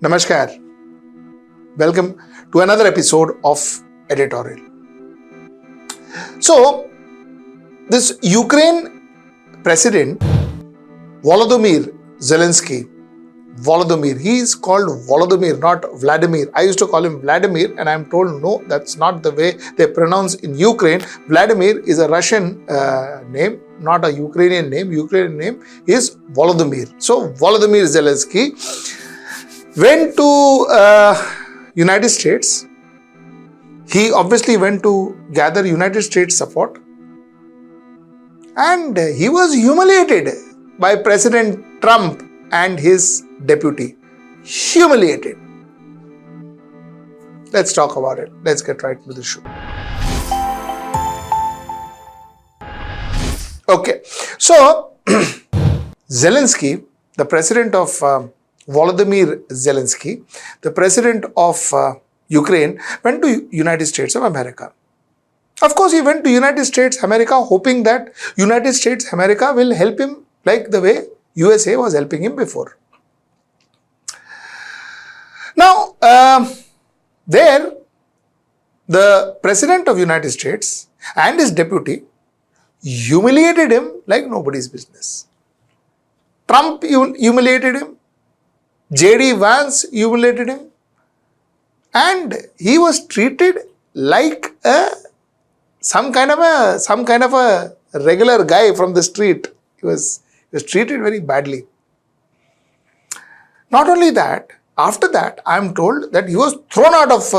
Namaskar. Welcome to another episode of Editorial. So, this Ukraine president, Volodymyr Zelensky, he is called Volodymyr, not Vladimir. I used to call him Vladimir, and I am told no, that's not the way they pronounce in Ukraine. Vladimir is a Russian name, not a Ukrainian name. Ukrainian name is Volodymyr. So, Volodymyr Zelensky went to United States. He obviously went to gather United States support, and he was humiliated by President Trump and his deputy. Humiliated. Let's talk about it. Let's get right into the show. Okay, so Zelensky, the president of Volodymyr Zelensky, the president of Ukraine, went to United States of America. Of course, he went to United States America hoping that United States America will help him like the way USA was helping him before. Now, there, the president of United States and his deputy humiliated him like nobody's business. Trump humiliated him. Vance humiliated him, and he was treated like some kind of a regular guy from the street. He was treated very badly. Not only that, after that, I am told that he was thrown out of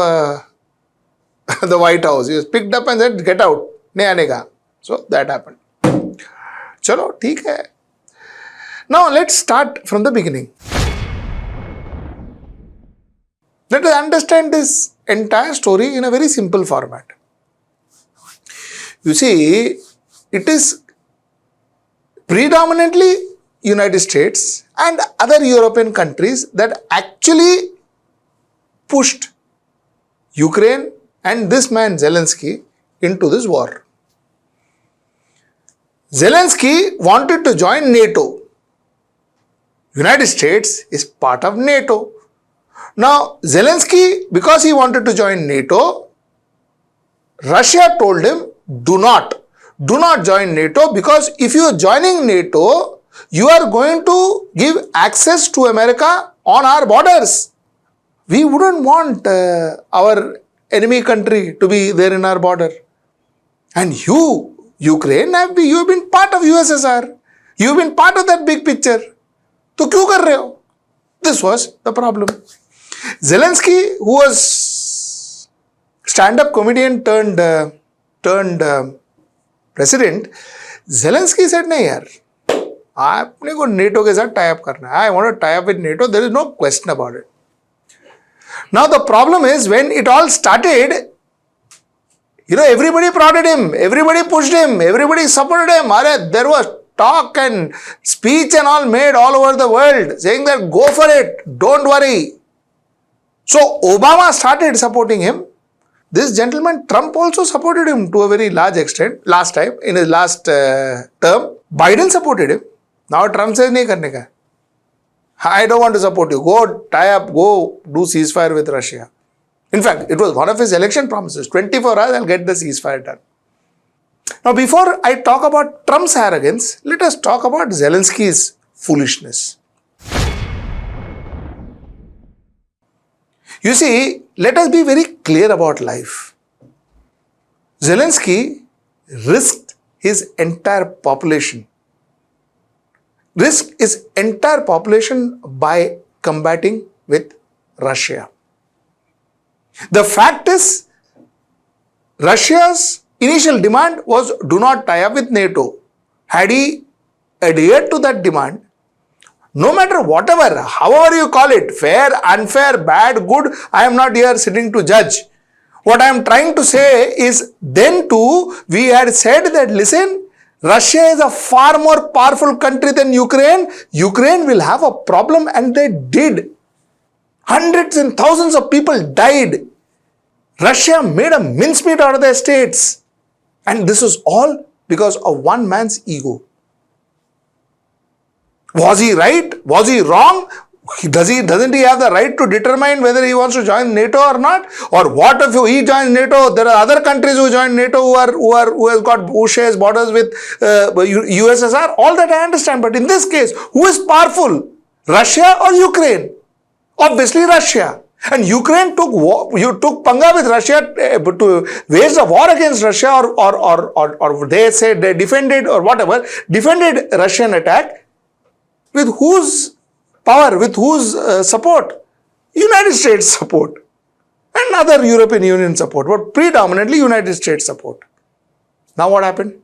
the White House. He was picked up and said, "Get out, nahi aane ka." So that happened. Chalo, theek hai. Now let's start from the beginning. Let us understand this entire story in a very simple format. You see, it is predominantly United States and other European countries that actually pushed Ukraine and this man Zelensky into this war. Zelensky wanted to join NATO. United States is part of NATO. Now, Zelensky, because he wanted to join NATO, Russia told him, do not join NATO, because if you are joining NATO, you are going to give access to America on our borders. We wouldn't want our enemy country to be there in our border. And you, Ukraine, you have been part of USSR. You have been part of that big picture. So, kyun kar rahe ho? This was the problem. Zelensky, who was stand-up comedian turned president, Zelensky said, "नहीं यार, आपने को NATO के साथ tie up करना है. I want to tie up with NATO. There is no question about it." Now the problem is, when it all started, everybody prodded him, everybody pushed him, everybody supported him. There was talk and speech and all made all over the world saying that go for it, don't worry. So Obama started supporting him. This gentleman, Trump, also supported him to a very large extent last time, in his last term. Biden supported him. Now Trump says, nahi karne ka. I don't want to support you. Go tie up, go do ceasefire with Russia. In fact, it was one of his election promises. 24 hours, I'll get the ceasefire done. Now, before I talk about Trump's arrogance, let us talk about Zelensky's foolishness. You see, let us be very clear about life. Zelensky risked his entire population. Risked his entire population by combating with Russia. The fact is, Russia's initial demand was do not tie up with NATO. Had he adhered to that demand, no matter whatever, however you call it, fair, unfair, bad, good, I am not here sitting to judge. What I am trying to say is, then too, we had said that, listen, Russia is a far more powerful country than Ukraine. Ukraine will have a problem, and they did. Hundreds and thousands of people died. Russia made a mincemeat out of their states. And this was all because of one man's ego. Was he right? Was he wrong? Doesn't he have the right to determine whether he wants to join NATO or not? Or what if he joins NATO? There are other countries who join NATO who shares borders with USSR. All that I understand. But in this case, who is powerful? Russia or Ukraine? Obviously Russia. And Ukraine took panga with Russia to wage a war against Russia, or they say they defended Russian attack. With whose power, with whose support? United States support and other European Union support, but predominantly United States support. Now what happened?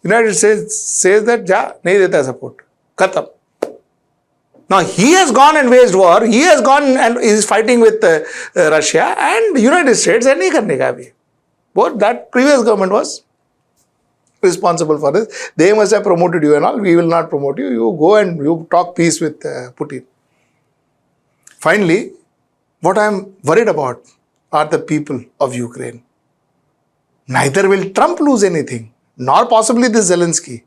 United States says that nahi deta support. Khatam. Now he has gone and waged war. He has gone and is fighting with Russia, and United States nahi karne ka abhi. But that previous government was responsible for this. They must have promoted you and all. We will not promote you. You go and you talk peace with Putin. Finally, what I am worried about are the people of Ukraine. Neither will Trump lose anything, nor possibly this Zelensky.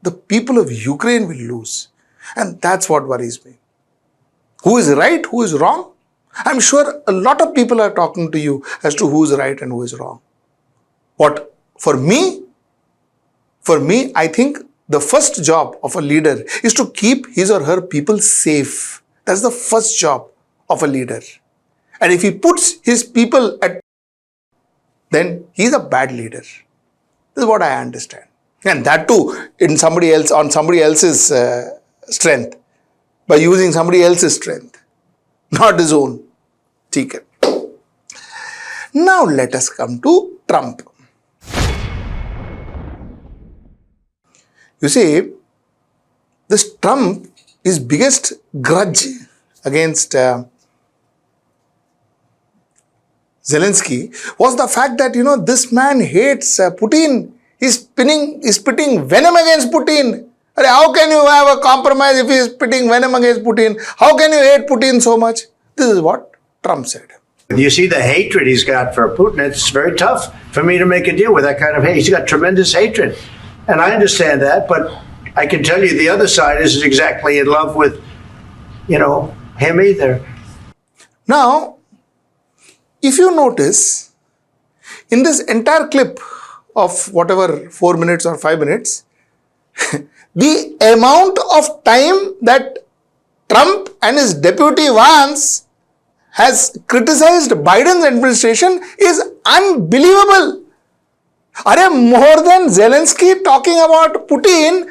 The people of Ukraine will lose. And that's what worries me. Who is right, who is wrong? I'm sure a lot of people are talking to you as to who is right and who is wrong. What? For me, I think the first job of a leader is to keep his or her people safe. That's the first job of a leader. And if he puts his people at, then he's a bad leader. This is what I understand. And that too, on somebody else's strength, by using somebody else's strength, not his own. Okay. Now let us come to Trump. You see, this Trump, his biggest grudge against Zelensky was the fact that, this man hates Putin. He's spitting venom against Putin. How can you have a compromise if he is spitting venom against Putin? How can you hate Putin so much? This is what Trump said. You see the hatred he's got for Putin. It's very tough for me to make a deal with that kind of hate. He's got tremendous hatred. And I understand that, but I can tell you the other side isn't exactly in love with, him either. Now, if you notice, in this entire clip of whatever 4 minutes or 5 minutes, the amount of time that Trump and his deputy Vance has criticized Biden's administration is unbelievable. More than Zelensky talking about Putin,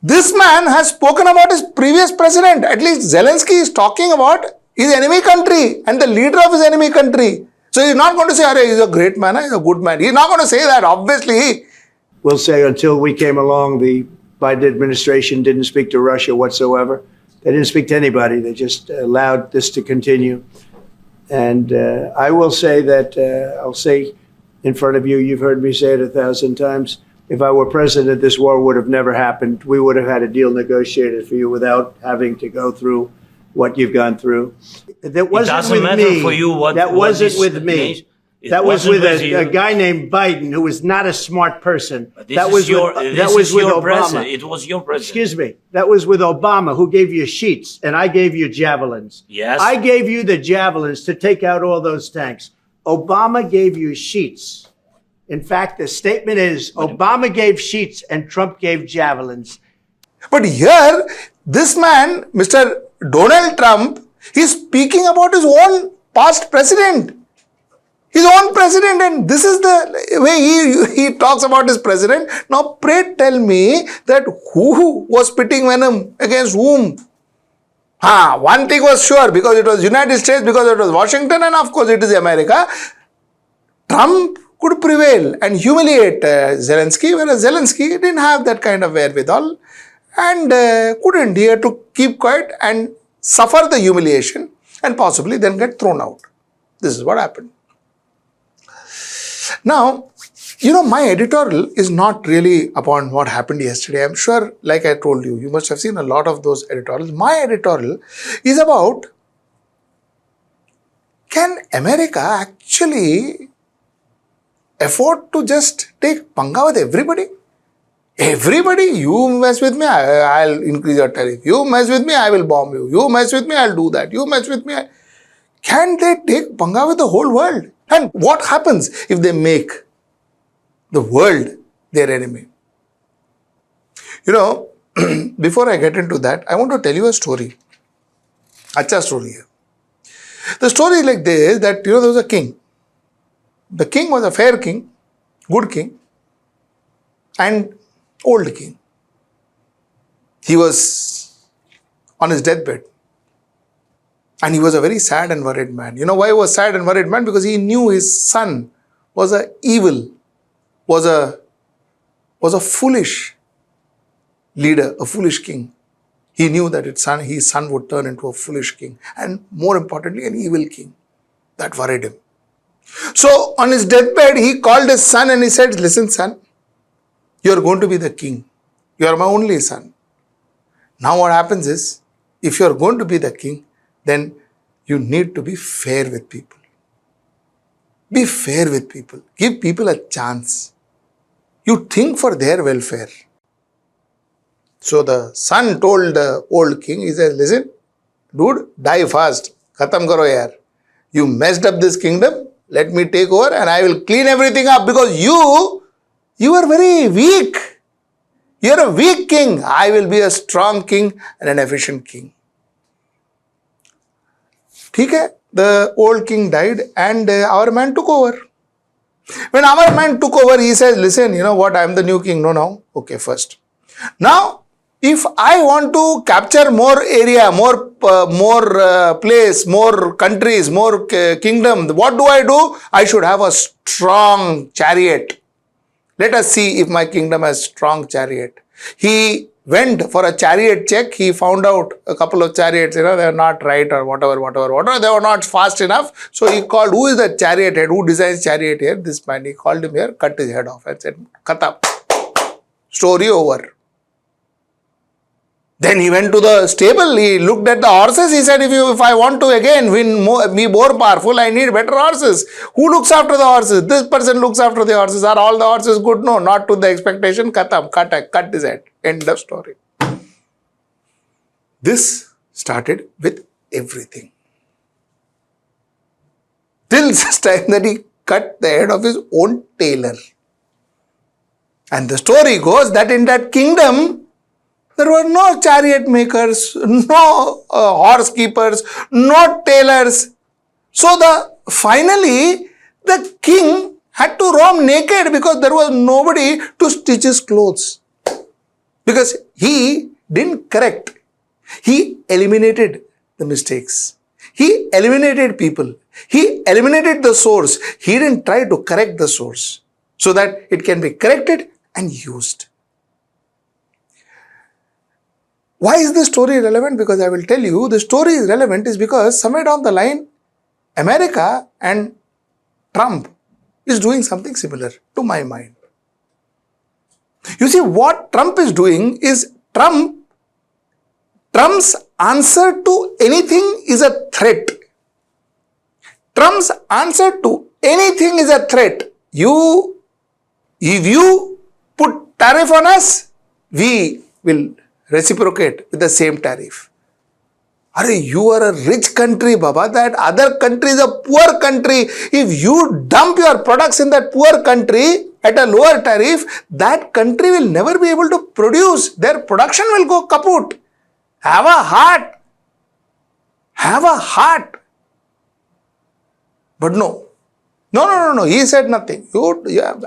this man has spoken about his previous president. At least Zelensky is talking about his enemy country and the leader of his enemy country. So he's not going to say, he's a great man, he's a good man. He's not going to say that, obviously. We'll say until we came along, the Biden administration didn't speak to Russia whatsoever. They didn't speak to anybody. They just allowed this to continue. And I will say that, I'll say in front of you, you've heard me say it 1,000 times, if I were president, this war would have never happened. We would have had a deal negotiated for you without having to go through what you've gone through. That wasn't with me. For you what, that wasn't with me. That was with a guy named Biden, who was not a smart person. That was with Obama. It was your president. Excuse me. That was with Obama, who gave you sheets, and I gave you javelins. Yes. I gave you the javelins to take out all those tanks. Obama gave you sheets. In fact, the statement is Obama gave sheets and Trump gave javelins. But here, this man, Mr. Donald Trump, he's speaking about his own past president. His own president, and this is the way he talks about his president. Now, pray tell me that who was spitting venom against whom? One thing was sure, because it was United States, because it was Washington, and of course it is America. Trump could prevail and humiliate Zelensky, whereas Zelensky didn't have that kind of wherewithal and couldn't. He had to keep quiet and suffer the humiliation and possibly then get thrown out. This is what happened. Now, my editorial is not really upon what happened yesterday. I'm sure, like I told you, you must have seen a lot of those editorials. My editorial is about, can America actually afford to just take panga with everybody? Everybody, you mess with me, I'll increase your tariff. You mess with me, I will bomb you. You mess with me, I'll do that. You mess with me. Can they take panga with the whole world? And what happens if they make the world their enemy? You know, before I get into that, I want to tell you a story. Acha story hai. The story is like this, that there was a king. The king was a fair king, good king, and old king. He was on his deathbed. And he was a very sad and worried man. You know why he was sad and worried man? Because he knew his son was a evil, was a foolish leader, a foolish king. He knew that his son would turn into a foolish king. And more importantly, an evil king. That worried him. So on his deathbed, he called his son and he said, listen son, you are going to be the king. You are my only son. Now what happens is, if you are going to be the king, then you need to be fair with people. Be fair with people. Give people a chance. You think for their welfare. So the son told the old king, he says, listen, dude, die fast. Khatam karo yaar. You messed up this kingdom. Let me take over and I will clean everything up because you are very weak. You are a weak king. I will be a strong king and an efficient king. Okay, the old king died and our man took over. When our man took over, he says, listen, you know what, I am the new king. No. Okay, first. Now, if I want to capture more area, more place, more countries, more kingdom, what do? I should have a strong chariot. Let us see if my kingdom has strong chariot. He went for a chariot check. He found out a couple of chariots, they are not right or whatever. They were not fast enough. So he called, who is the chariot head? Who designs chariot here? This man. He called him here, cut his head off and said, Khatam. Story over. Then he went to the stable, he looked at the horses, he said, if I want to again be more powerful, I need better horses. Who looks after the horses? This person looks after the horses. Are all the horses good? No, not to the expectation. Khatam, cut his head. End of story. This started with everything. Till such time that he cut the head of his own tailor. And the story goes that in that kingdom, there were no chariot makers, no horse keepers, no tailors. So finally, the king had to roam naked because there was nobody to stitch his clothes. Because he didn't correct. He eliminated the mistakes. He eliminated people. He eliminated the source. He didn't try to correct the source so that it can be corrected and used. Why is this story relevant? Because I will tell you, the story is relevant is because somewhere down the line, America and Trump is doing something similar to my mind. You see, what Trump is doing is Trump's answer to anything is a threat. Trump's answer to anything is a threat. If you put tariff on us, we will reciprocate with the same tariff. You are a rich country, Baba. That other country is a poor country. If you dump your products in that poor country at a lower tariff, that country will never be able to produce. Their production will go kaput. Have a heart. Have a heart. But no. No. He said nothing.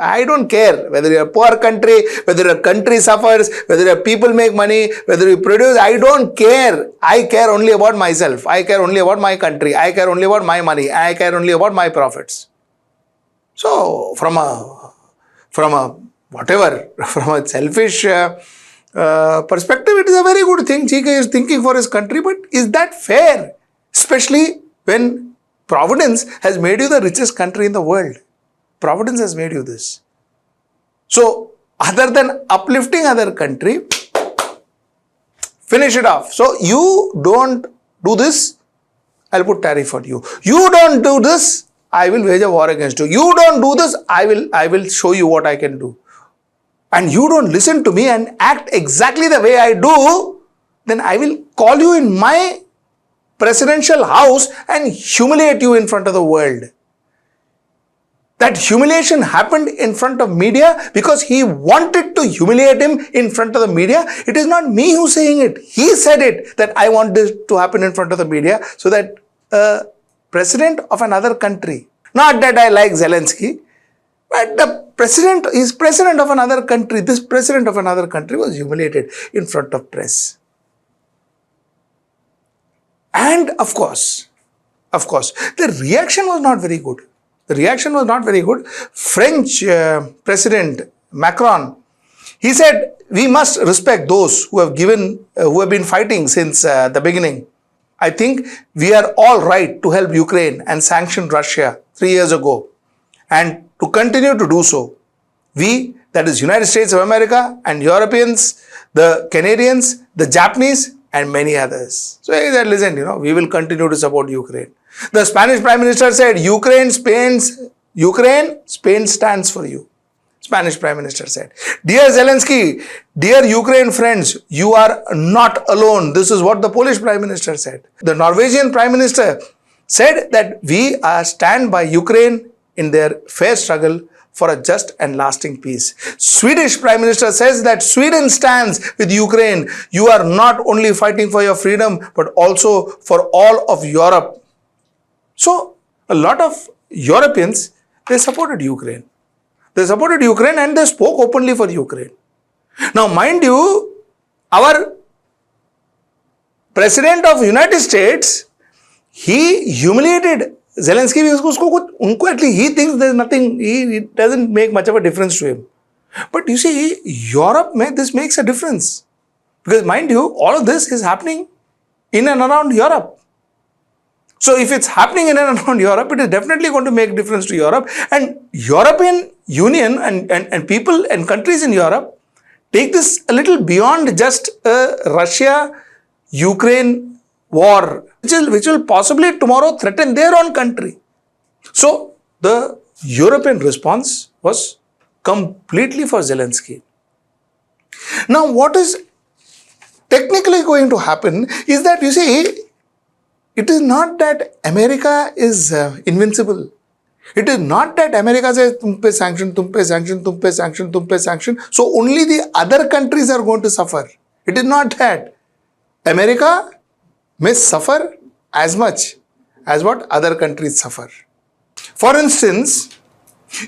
I don't care whether you're a poor country, whether your country suffers, whether your people make money, whether you produce. I don't care. I care only about myself. I care only about my country. I care only about my money. I care only about my profits. So, from a selfish perspective, it is a very good thing. Chika is thinking for his country, but is that fair? Especially when Providence has made you the richest country in the world. Providence has made you this. So, other than uplifting other country, finish it off. So, you don't do this, I'll put tariff on you. You don't do this, I will wage a war against you. You don't do this, I will show you what I can do. and you don't listen to me and act exactly the way I do, then I will call you in my presidential house and humiliate you in front of the world. That humiliation happened in front of media because he wanted to humiliate him in front of the media. It is not me who's saying it. He said it, that I want this to happen in front of the media so that president of another country, not that I like Zelensky, but the president is president of another country. This president of another country was humiliated in front of press. And of course, the reaction was not very good. The reaction was not very good. French President Macron, he said, we must respect those who have been fighting since the beginning. I think we are all right to help Ukraine and sanction Russia 3 years ago and to continue to do so. We, that is United States of America and Europeans, the Canadians, the Japanese and many others. So he said, listen, we will continue to support Ukraine. The Spanish Prime Minister said, Ukraine, Spain stands for you. Spanish Prime Minister said, dear Zelensky, dear Ukraine friends, you are not alone. This is what the Polish Prime Minister said. The Norwegian Prime Minister said that we stand by Ukraine in their fair struggle for a just and lasting peace. Swedish Prime Minister says that Sweden stands with Ukraine. You are not only fighting for your freedom, but also for all of Europe. So, a lot of Europeans, they supported Ukraine. They supported Ukraine and they spoke openly for Ukraine. Now, mind you, our President of United States, he humiliated Zelensky because he thinks there's nothing, it doesn't make much of a difference to him. But you see, Europe, this makes a difference. Because mind you, all of this is happening in and around Europe. So if it's happening in and around Europe, it is definitely going to make a difference to Europe. And European Union and people and countries in Europe take this a little beyond just a Russia-Ukraine war, which will possibly tomorrow threaten their own country. So the European response was completely for Zelensky. Now what is technically going to happen is that, you see, it is not that America is invincible. It is not that America says, tum pe sanction, tum pe sanction, tum pe sanction, tum pe sanction. So only the other countries are going to suffer. It is not that. America may suffer as much as what other countries suffer. For instance,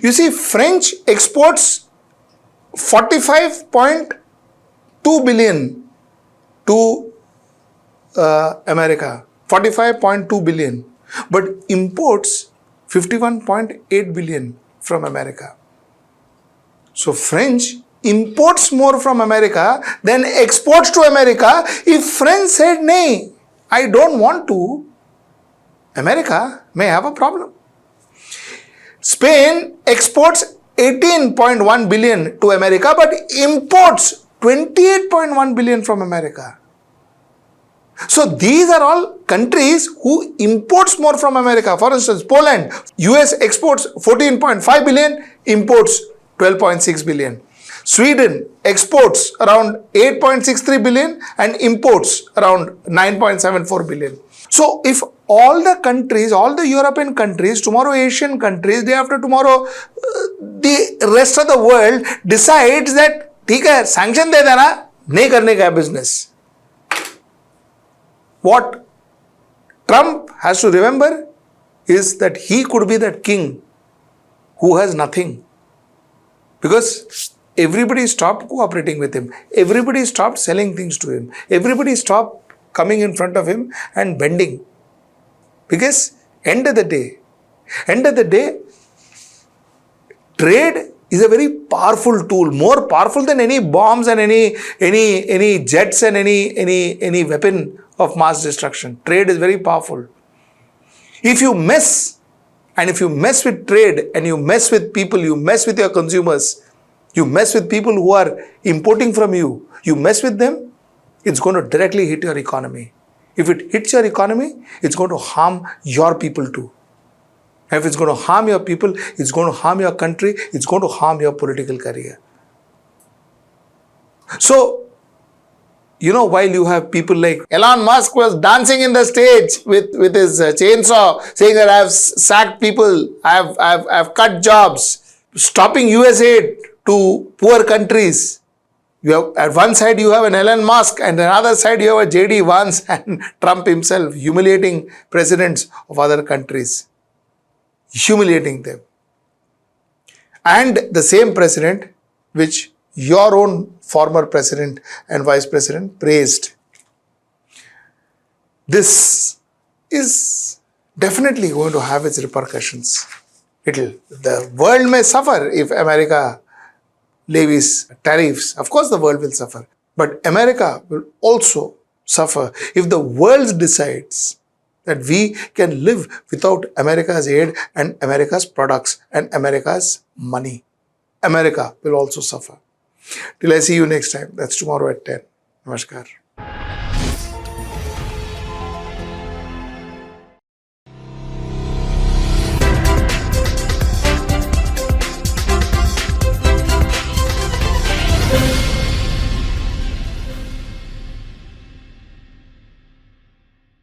you see, French exports 45.2 billion to America. 45.2 billion, but imports 51.8 billion from America. So French imports more from America than exports to America. If French said, nay, I don't want to, America may have a problem. Spain exports 18.1 billion to America, but imports 28.1 billion from America. So these are all countries who imports more from America. For instance, Poland, US exports 14.5 billion, imports 12.6 billion. Sweden exports around 8.63 billion and imports around 9.74 billion. So if all the countries, all the European countries, tomorrow Asian countries, day after tomorrow, the rest of the world decides that, ठीक है, sanction दे देना, नहीं करने का business. What Trump has to remember is that he could be that king who has nothing. Because everybody stopped cooperating with him. Everybody stopped selling things to him. Everybody stopped coming in front of him and bending. Because end of the day, trade is a very powerful tool, more powerful than any bombs and any jets and any weapon of mass destruction. Trade is very powerful. If you mess with trade and you mess with people, you mess with your consumers, you mess with people who are importing from you, you mess with them, it's going to directly hit your economy. If it hits your economy, it's going to harm your people too. If it's going to harm your people, it's going to harm your country, it's going to harm your political career. So, while you have people like Elon Musk was dancing in the stage with his chainsaw, saying that I have sacked people, I've cut jobs, stopping US aid to poor countries. You have, at one side you have an Elon Musk, and on the other side you have a JD Vance and Trump himself humiliating presidents of other countries, humiliating them. And the same president which your own former president and vice president praised. This is definitely going to have its repercussions. The world may suffer if America levies tariffs. Of course the world will suffer. But America will also suffer if the world decides that we can live without America's aid and America's products and America's money. America will also suffer. Till I see you next time. That's tomorrow at 10. Namaskar.